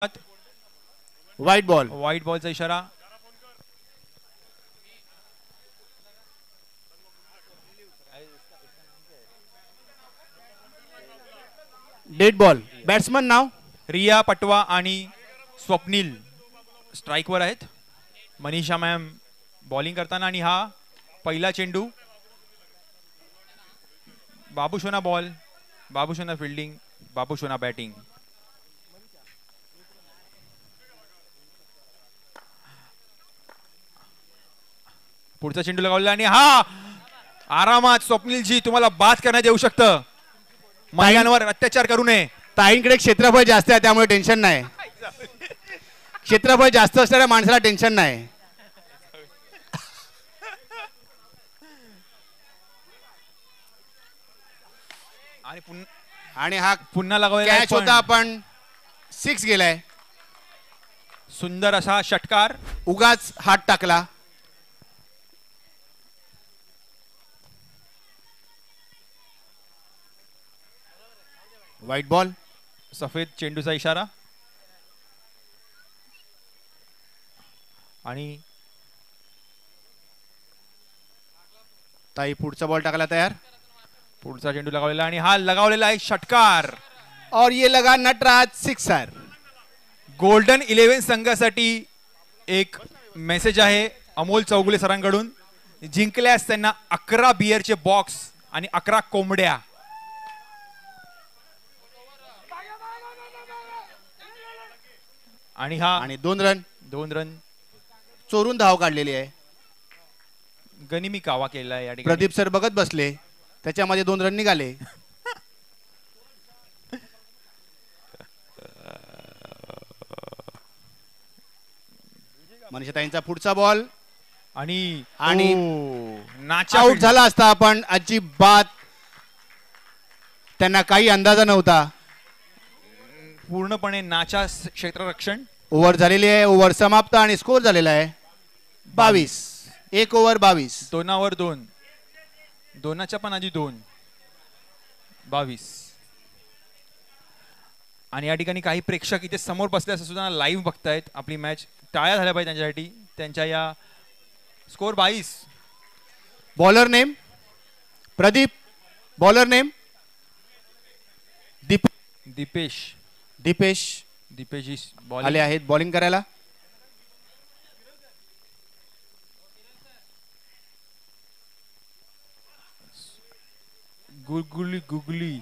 White ball. White बॉलचा इशारा. Dead ball. Batsman नाव रिया पटवा आणि स्वप्नील स्ट्राईकवर आहेत. मनीषा मॅम बॉलिंग करताना आणि हा पहिला चेंडू. बाबूशोना बॉल, बाबूशोना फिल्डिंग, बाबूशोना बॅटिंग. पुढचा चेंडू लगावलेला आणि हा आरामात स्वप्नीलजी तुम्हाला बाद करण्यात येऊ शकतं. महिलांवर अत्याचार करू नये. ताईंकडे क्षेत्रफळ जास्त आहे त्यामुळे टेन्शन नाही. क्षेत्रफळ जास्त असणाऱ्या माणसाला टेन्शन नाही. आणि हा पुन्हा लगावलेला कॅच होता पण 6 गेलाय. सुंदर असा षटकार. उगाच हात टाकला. White ball. सफेद चेंडूचा इशारा. आणि ताई पुढचा बॉल टाकायला तयार. पुढचा चेंडू लगावलेला आणि हा लगावलेला आहे षटकार. और ये लगा नटराज सिक्सर. गोल्डन 11 संघासाठी एक मेसेज आहे अमोल चौगुले सरांकडून. जिंकल्यास त्यांना 11 बियरचे बॉक्स आणि 11 कोंबड्या. आणि हा आणि 2 रन. 2 रन चोरून धाव काढलेली आहे. गनिमी कावा केला आहे या ठिकाणी. प्रदीप सर बघत बसले त्याच्यामध्ये 2 रन निघाले. मनीषाताईंचा पुढचा बॉल आणि नाचा आउट झाला असता पण अजिबात त्यांना काही अंदाजा नव्हता. पूर्णपणे नाचा क्षेत्ररक्षण. ओव्हर झालेली आहे. ओव्हर समाप्त आणि स्कोर झालेला आहे 22. 1 ओव्हर 22. 2 2. 2च्या पण आधी 2. 22. आणि या ठिकाणी काही प्रेक्षक इथे समोर बसले असं सुद्धा लाईव्ह बघतायत आपली मॅच. टाळ्या झाल्या पाहिजे त्यांच्यासाठी. त्यांच्या या score 22. Bowler name Pradeep. Bowler name Deepesh. Deepesh आले आहेत बॉलिंग करायला. गुगली.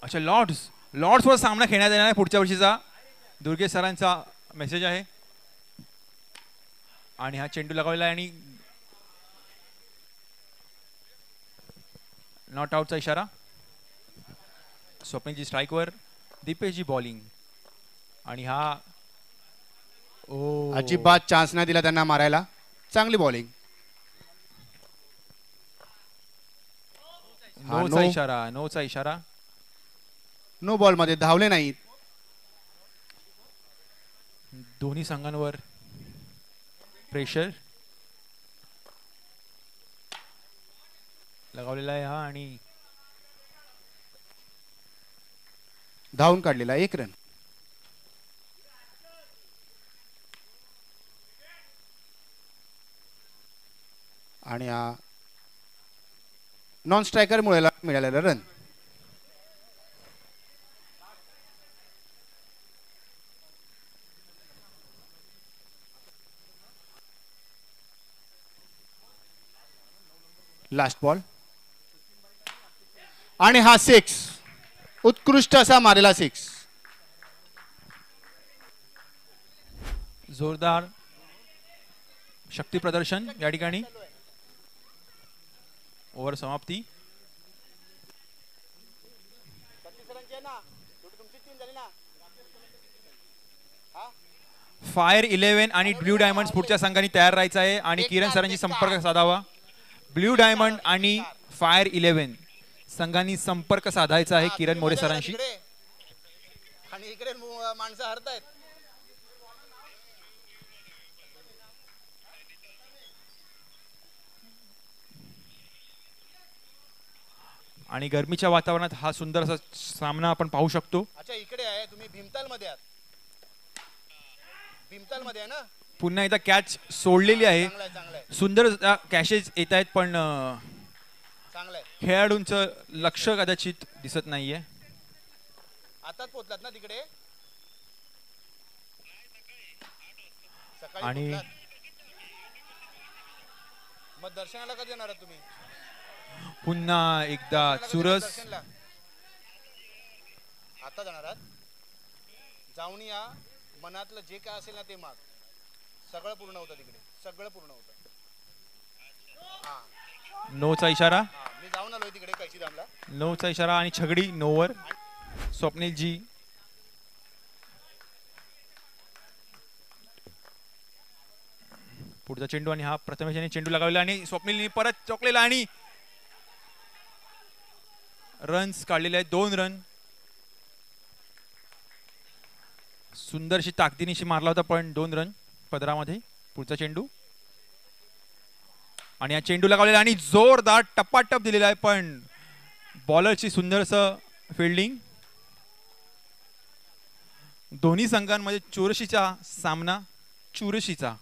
अच्छा लॉर्ड्स वर सामना खेळण्यात येणार आहे पुढच्या वर्षीचा. दुर्गेश सरांचा मेसेज आहे. आणि हा चेंडू लगावलेला आहे आणि नॉट आउटचा इशारा. स्वप्नीलजी स्ट्राईकवर, दीपेशजी बॉलिंग. आणि हा अजिबात चान्स नाही दिला त्यांना मारायला. चांगली बॉलिंग. नोचा इशारा. नो बॉल मध्ये धावले नाहीत. दोन्ही संघांवर प्रेशर लगावलेला आहे हा. आणि धावून काढलेला 1 रन. आणि हा नॉन स्ट्रायकर मुळे मिळालेला रन. लास्ट बॉल आणि हा 6. उत्कृष्ट असा मारेला 6. जोरदार शक्ती प्रदर्शन या ठिकाणी. ओव्हर समाप्ती. फायर 11 आणि ब्ल्यू डायमंड पुढच्या संघाने तयार राहायचं आहे. आणि किरण सरांशी संपर्क साधावा. ब्ल्यू डायमंड आणि फायर 11 संघांनी संपर्क साधायचा आहे किरण मोरे सरांशी. आणि इकडे माणसं हरतायत. आणि गरमीच्या वातावरणात हा सुंदर असा सामना आपण पाहू शकतो. अच्छा इकडे आहे, तुम्ही भीमताल मध्ये आहात. भीमताल मध्ये आहे ना. पुन्हा एकदा कॅच सोडलेली आहे. चांगलं आहे, चांगलं आहे, सुंदर कॅचेस येत आहेत पण चांगलं आहे. खेळाडूंचं लक्ष कदाचित दिसत नाहीये. आताच पोहोचलात ना तिकडे. आणि मग दर्शनाला कधी येणार आहात तुम्ही? पुन्हा एकदा चुरस. आता जाणार आहात. जाऊन या, मनातलं जे काय असेल ना ते माग. सगळं पूर्ण होतं तिकडे, सगळं पूर्ण होतं. हा नोचा इशारा. मी जाऊन आलोय तिकडे कैची धामला. नोचा इशारा आणि छगडी नोवर. स्वप्नील जी पुढचा चेंडू आणि हा प्रथमेश यांनी चेंडू लगावला आणि स्वप्नीलने परत चोकलेला आणि रन्स काढलेले आहेत. 2 रन. सुंदरशी ताकदीनिशी मारला होता पण 2 रन पदरामध्ये. पुढचा चेंडू आणि या चेंडू लगावलेला आणि जोरदार टप्पाटप दिलेला आहे पण बॉलरची सुंदरसं फिल्डिंग. दोन्ही संघांमध्ये चुरशीचा सामना. चुरशीचा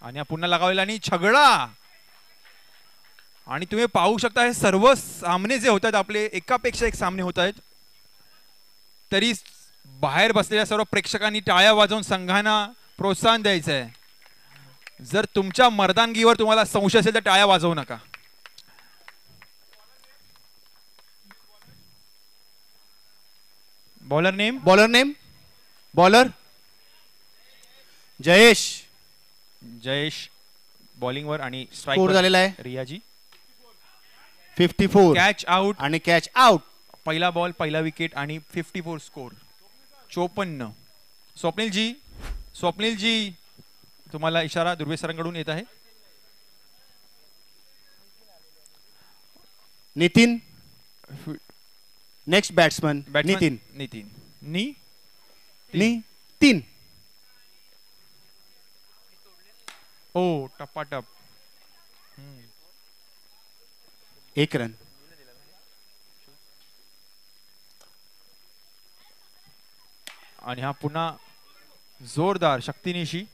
आणि हा पुन्हा लगावलेला आणि छगडा. आणि तुम्ही पाहू शकता हे सर्व सामने जे होत आहेत आपले एकापेक्षा एक सामने होत आहेत. तरी बाहेर बसलेल्या सर्व प्रेक्षकांनी टाळ्या वाजवून संघांना प्रोत्साहन द्यायचं आहे. जर तुमच्या मर्दानगीवर तुम्हाला संशय असेल तर टाळ्या वाजवू नका. बॉलर नेम बॉलर जयेश बॉलिंगवर आणि स्कोर स्ट्राइक झालेला आहे रियाजी. 54 कॅच आउट आणि कॅच आउट. पहिला बॉल पहिला विकेट आणि 54 स्कोर. 54. स्वप्नील जी तुम्हाला इशारा दुर्वे सरांकडून येत आहे. Nitin next batsman. नितीन ओ टप्पाटप. 1 रन. आणि हा पुन्हा जोरदार शक्तीनिशी.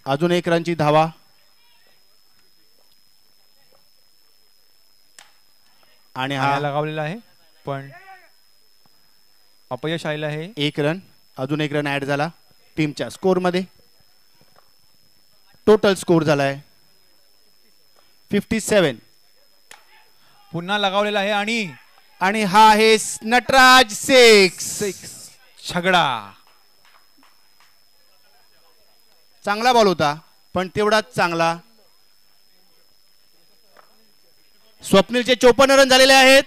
अजून 1 रनची धावा. आणि हा लगावलेला आहे पण अपयश आलेलं आहे. 1 रन. अजून 1 रन ऍड झाला टीमच्या स्कोर मध्ये. टोटल स्कोर झालाय 57. पुन्हा लगावलेला आहे आणि हा आहे नटराज 6. छगडा. चांगला बॉल होता पण तेवढाच चांगला. स्वप्नीलचे 54 रन झालेले आहेत.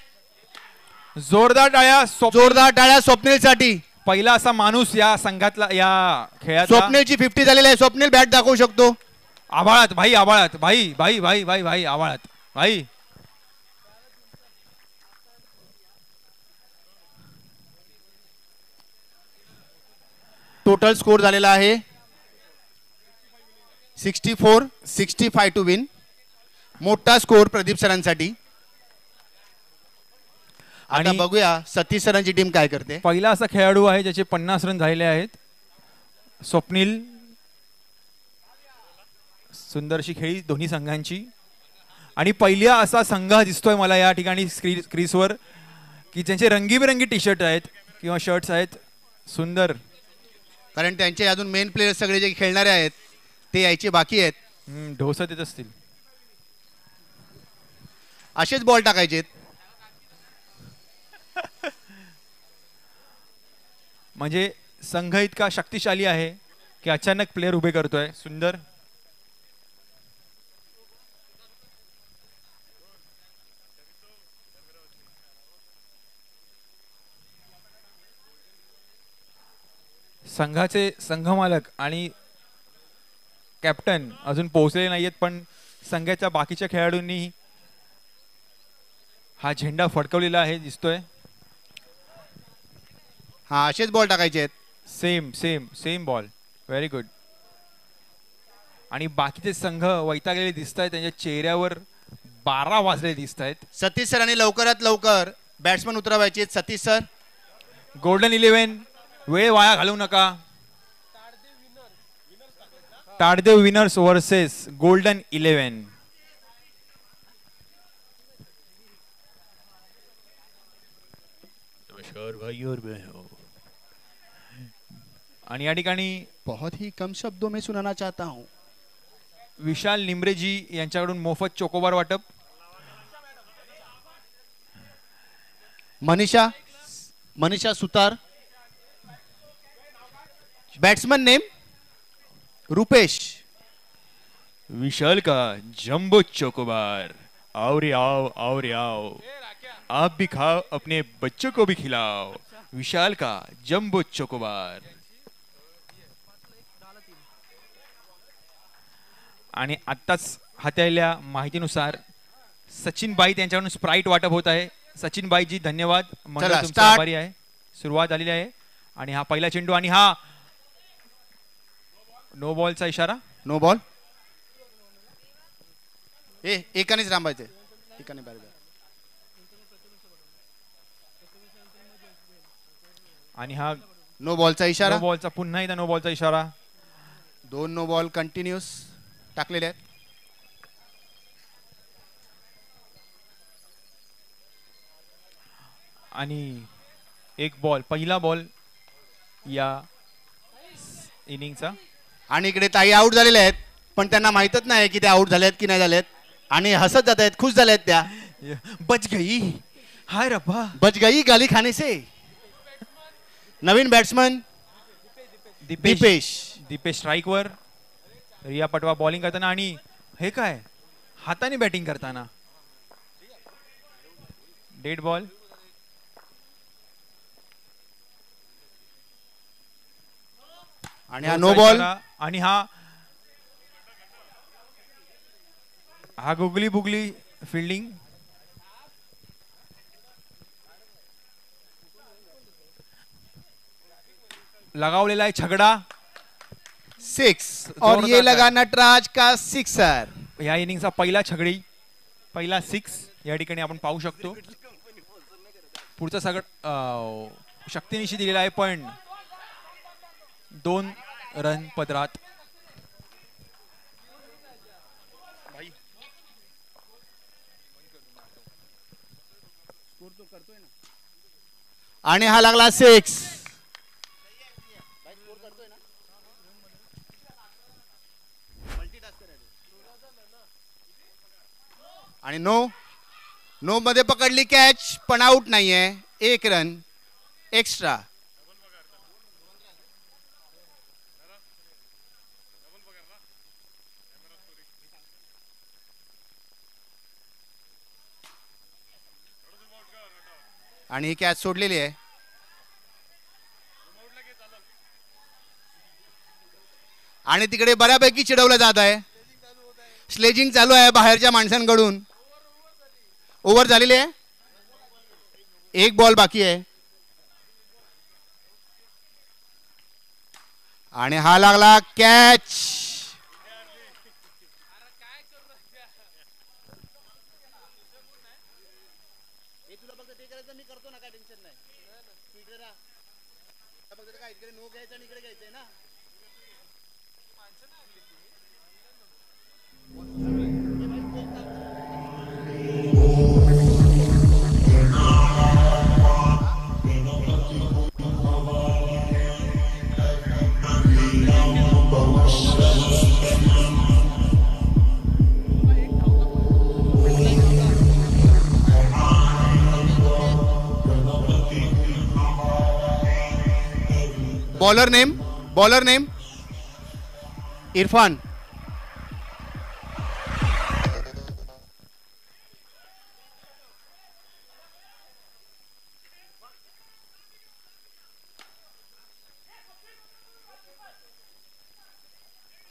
जोरदार टाळ्या स्वप्नीलसाठी. पहिला असा माणूस या संघातला या खेळात. स्वप्नीलची 50 झालेली आहे. स्वप्नील बॅट दाखवू शकतो. आभाळात भाई आभाळात भाई. टोटल स्कोर झालेला आहे 64-65 टू विन. मोठा स्कोर प्रदीप सरांसाठी. आता बघूया सतीश सरांची टीम काय करते. पहिला असा खेळाडू आहे ज्याचे 50 रन झालेले आहेत. स्वप्नील. सुंदरशी खेळी दोन्ही संघांची. आणि पहिला असा संघ दिसतोय मला या ठिकाणी क्रीजवर की ज्यांचे रंगीबेरंगी टी शर्ट आहेत किंवा शर्ट्स आहेत. सुंदर. कारण त्यांचे अजून मेन प्लेयर सगळे जे खेळणारे आहेत ते यायचे बाकी आहेत. ढोसत येत असतील. असेच बॉल टाकायचे. म्हणजे संघ इतका शक्तिशाली आहे की अचानक प्लेयर उभे करतोय. सुंदर. संघाचे संघमालक आणि कॅप्टन अजून पोहोचलेले नाहीयेत पण संघाच्या बाकीच्या खेळाडूंनी हा झेंडा फडकवलेला आहे दिसतोय. हा असेच बॉल टाकायचे आहेत. Same ball. Very good. आणि बाकीचे संघ वैतागलेले दिसत आहेत, त्यांच्या चेहऱ्यावर 12 वाजले दिसत आहेत. सतीश सर आणि लवकरात लवकर बॅट्समन उतरवायचे आहेत. सतीश सर. गोल्डन 11 वेळ वाया घालवू नका. ताडदेव विनर्स वर्सेस गोल्डन 11. नमस्कार भाई और बहनों. आणि या ठिकाणी बहुत ही कम शब्दों में सुनाना चाहता हूं. विशाल निमरेजी यांच्याकडून मोफत चोकोबार वाटप. मनीषा सुतार. Batsman name Rupesh. विशाल का जंबो चोकोबार. आओ रे आओ, आओ रे आओ, आप भी खाओ, अपने बच्चों को भी खिलाओ. विशाल का जंबो चोकोबार. आणि आत्ताच हाताळलेल्या माहितीनुसार सचिन बाई त्यांच्याकडून स्प्राईट वाटप होत आहे. सचिन बाईजी धन्यवाद. मंडळ तुमचा आभारी आहे. सुरुवात झालेली आहे आणि हा पहिला चेंडू आणि हा नो बॉलचा इशारा. No ball. एकानेच रांबायचे. एकाने बाहेर जा. आणि हा नो बॉलचा इशारा. नो बॉलचा पुन्हा एकदा नो बॉलचा इशारा. 2 नो बॉल कंटिन्यूस टाकलेले आहेत. आणि एक बॉल, पहिला बॉल या इनिंगचा. आणि इकडे ताई आउट झालेले आहेत, पण त्यांना माहितच नाही की ते आउट झाले आहेत की नाही झालेत. आणि हसत जात आहेत, खुश झाले आहेत त्या. बच गई. हाय रब्बा. बच गई गाली खाने से. नवीन बॅट्समन दीपेश स्ट्राईकवर. रिया पटवा बॉलिंग करताना आणि हे काय हाताने बॅटिंग करताना. Dead ball. आणि हा नो बॉल. आणि हा गुगली बुगली फिल्डिंग. लगावलेला आहे छगडा. 6 और ये लगा नटराज का सिक्सर. या इनिंगचा पहिला छगडी, पहिला 6 या ठिकाणी आपण पाहू शकतो. पुढचा सगळं शक्तीनिशी दिलेला आहे, पण 2 रन पदरात. आणि हा लागला 6. आणि नो मध्ये पकडली कॅच, पण आउट नाहीये. 1 रन एक्स्ट्रा. आणि ही कॅच सोडलेली आहे. आणि तिकडे बऱ्यापैकी चिडवलं जात आहे. स्लेजिंग चालू आहे बाहेरच्या माणसांकडून. ओव्हर झालेली आहे. 1 बॉल बाकी आहे. आणि हा लागला कॅच. Bowler name Irfan.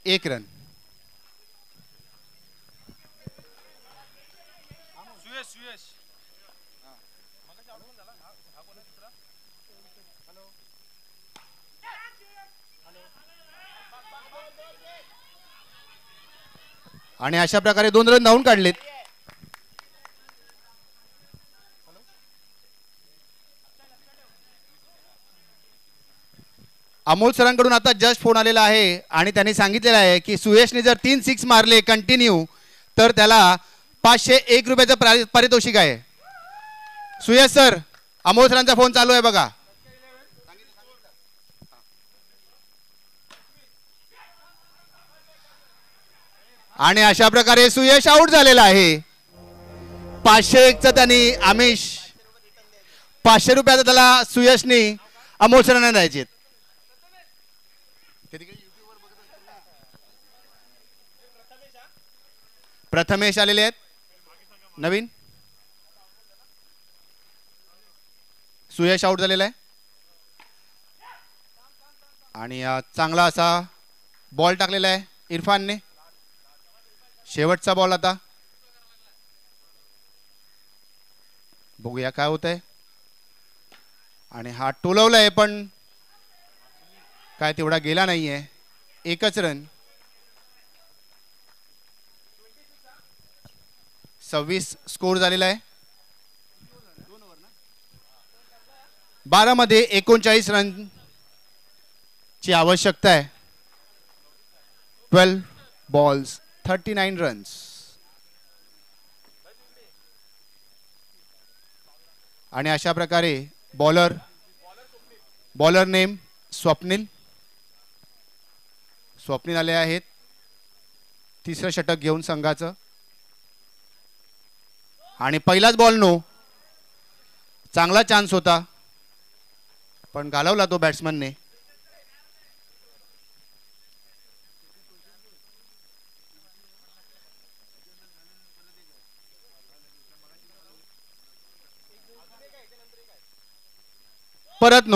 एक रन. आणि अशा प्रकारे 2 रन धावून काढलेत. अमोल सरांकडून आता जस्ट फोन आलेला आहे आणि त्यांनी सांगितलेलं आहे की सुयशने जर 3 सिक्स मारले कंटिन्यू तर त्याला 501 रुपयाचं पारितोषिक आहे. सुयश सर, अमोल सरांचा फोन चालू आहे बघा. आणि अशा प्रकारे सुयश आउट झालेला आहे. 501चं त्यांनी आमिष 500 रुपयाचा त्याला सुयशने अमोल सरांना द्यायचे. प्रथमेश आलेले आहेत नवीन. सुयश आउट झालेला आहे आणि चांगला असा बॉल टाकलेला आहे इरफानने. शेवटचा बॉल आता बघूया काय होत आहे. आणि हा टोलवलाय पण काय तेवढा गेला नाहीये. एकच रन. 26 स्कोर झालेला आहे. 12 मध्ये 39 रन ची आवश्यकता आहे. 12 बॉल्स 39 रन्स. आणि अशा प्रकारे बॉलर नेम स्वप्नील आले आहेत. तिसरं षटक घेऊन संघाचं. आणि पहिलाच बॉल नो. चांगला चान्स होता पण घालवला तो बॅट्समनने. परत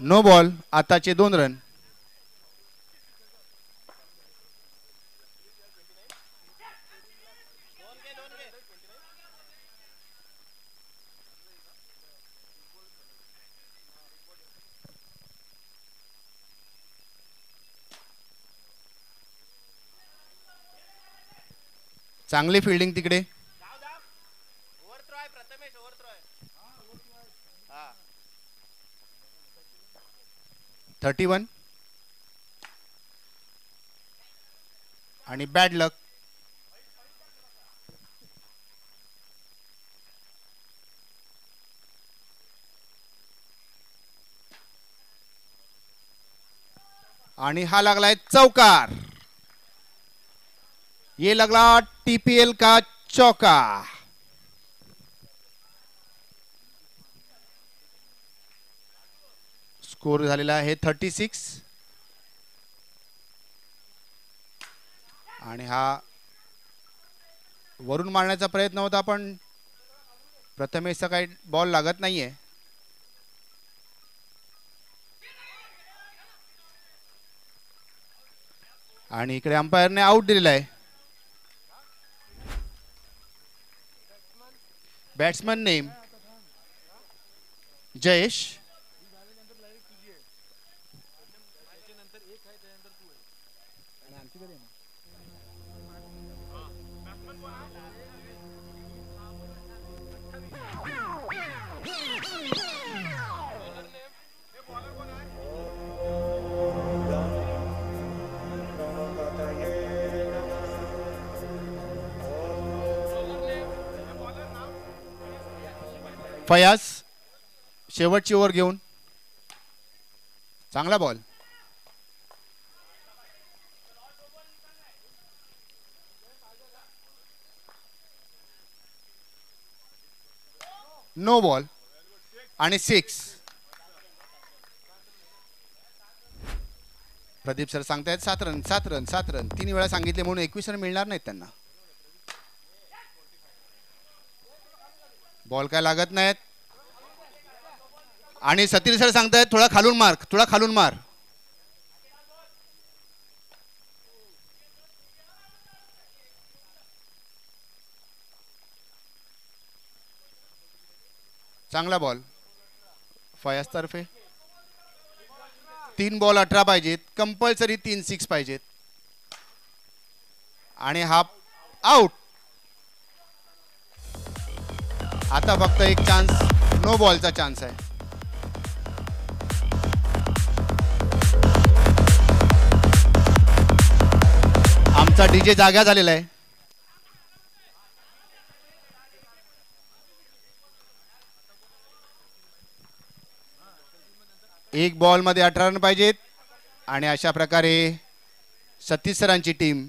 नो बॉल. आताचे 2 रन. चांगली फिल्डिंग तिकडे. 31 आणि बॅड लक. आणि हा लागलाय चौकार. ये लगला टीपीएल का चौका. स्कोर झालेला आहे 36. आणि हा वरून मारण्याचा प्रयत्न होता पण प्रथमेशचा काही बॉल लागत नाहीये. आणि इकडे अंपायरने आउट दिलेला आहे. Batsman name Jayesh. फयाज शेवटची ओव्हर घेऊन. चांगला बॉल. नो बॉल आणि 6. प्रदीप सर सांगतायत 7 रन 7 रन 7 रन. 3 वेळा सांगितले म्हणून 21 रन मिळणार नाहीत त्यांना. बॉल काय लागत नाहीत. आणि सतीश सर सांगतायत थोडा खालून मार थोडा खालून मार. चांगला बॉल फयाज तर्फे. 3 बॉल 18 पाहिजेत, कंपल्सरी 3 6 पाहिजेत. आणि हा आउट. आता फक्त एक चान्स, नो बॉलचा चान्स आहे. आमचा डीजे जागा झालेला आहे. एक बॉल मध्ये 18 रन पाहिजेत आणि अशा प्रकारे सतीश सरांची टीम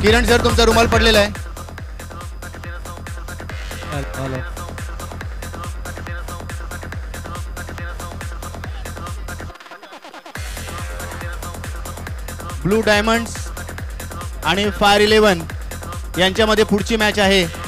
किरण सर तुमचा रुमाल पडलेला आहे. ब्लू डायमंड्स आणि फायर 11 यांच्यामध्ये पुढची मॅच आहे.